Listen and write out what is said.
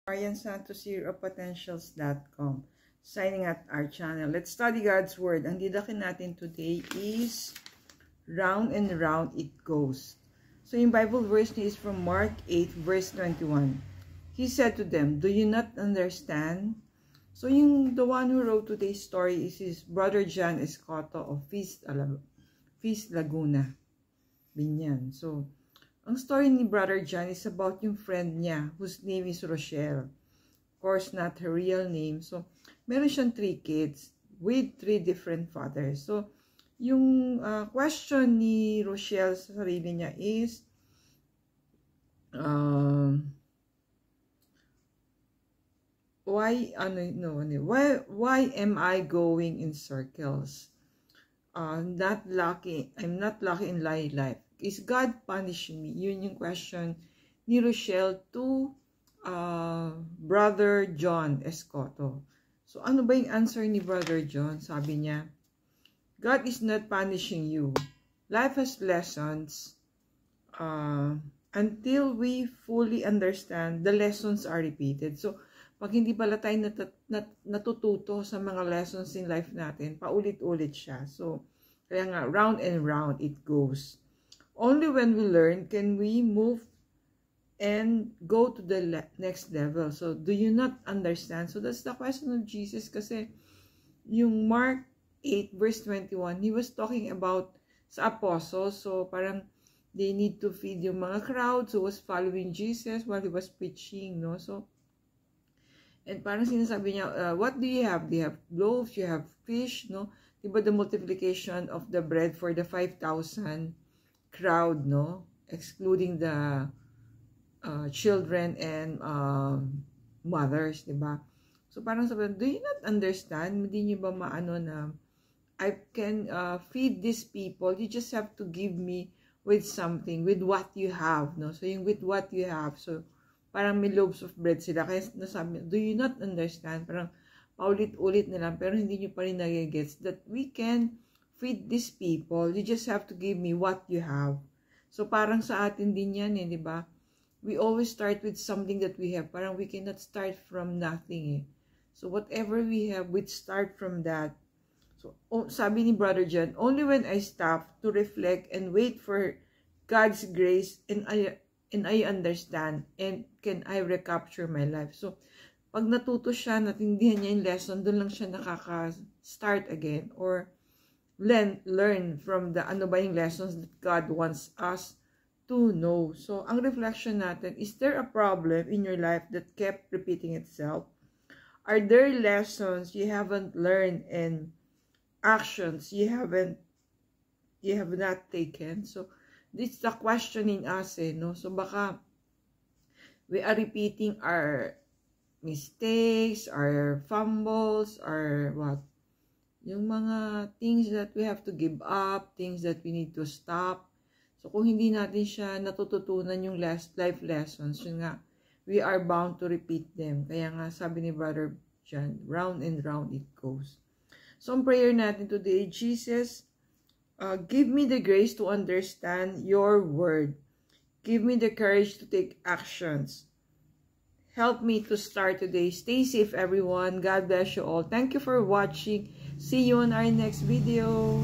Marian Santos here of Potentials.com, signing at our channel. Let's study God's Word. Ang didakin natin today is round and round it goes. So yung Bible verse is from Mark 8 verse 21. He said to them, "Do you not understand?" So the one who wrote today's story is his brother John Escoto of Feast Laguna, Binyan. So ang story ni Brother John is about yung friend niya whose name is Rochelle. Of course, not her real name. So, meron siyang 3 kids with 3 different fathers. So, yung question ni Rochelle sa sarili niya is, why am I going in circles? I'm not lucky in life. Is God punishing me? Yun yung question ni Rochelle to Brother John Escoto. So, ano ba yung answer ni Brother John? Sabi niya, God is not punishing you. Life has lessons. Until we fully understand, the lessons are repeated. So, pag hindi pala tayo natututo sa mga lessons in life natin, paulit-ulit siya. So, kaya nga, round and round it goes. Only when we learn can we move and go to the next level. So, do you not understand? So, that's the question of Jesus. Kasi, yung Mark 8 verse 21, he was talking about sa apostles. So, parang they need to feed yung mga crowds who was following Jesus while he was preaching, no? So, and parang sinasabi niya, what do you have? Do you have loaves? You have fish, no? Diba the multiplication of the bread for the 5,000 crowd, no? Excluding the children and mothers, diba? So, parang sabi, do you not understand? Hindi niyo ba maano na I can feed these people? You just have to give me with something, with what you have, no? So, yung with what you have. So, parang may loaves of bread sila. Kaya nasabi, do you not understand? Parang paulit-ulit na lang, pero hindi nyo pa rin nagigets that we can feed these people. You just have to give me what you have. So, parang sa atin din yan, di ba? We always start with something that we have. Parang we cannot start from nothing, eh. So, whatever we have, we start from that. So, sabi ni Brother John, only when I stop to reflect and wait for God's grace and I understand and can I recapture my life. So, pag natuto siya, natindihan niya yung lesson, doon lang siya nakaka-start again or learn from the ano ba yung lessons that God wants us to know. So, ang reflection natin, is there a problem in your life that kept repeating itself? Are there lessons you haven't learned and actions you have not taken? So, this is the question in us, no? So, baka we are repeating our mistakes, our fumbles, our what? Yung mga things that we have to give up, things that we need to stop. So, kung hindi natin siya natututunan yung life lessons, yun nga, we are bound to repeat them. Kaya nga, sabi ni Brother John, round and round it goes. So, ang prayer natin today, Jesus, give me the grace to understand your word. Give me the courage to take actions. Help me to start today. Stay safe, everyone. God bless you all. Thank you for watching. See you on our next video.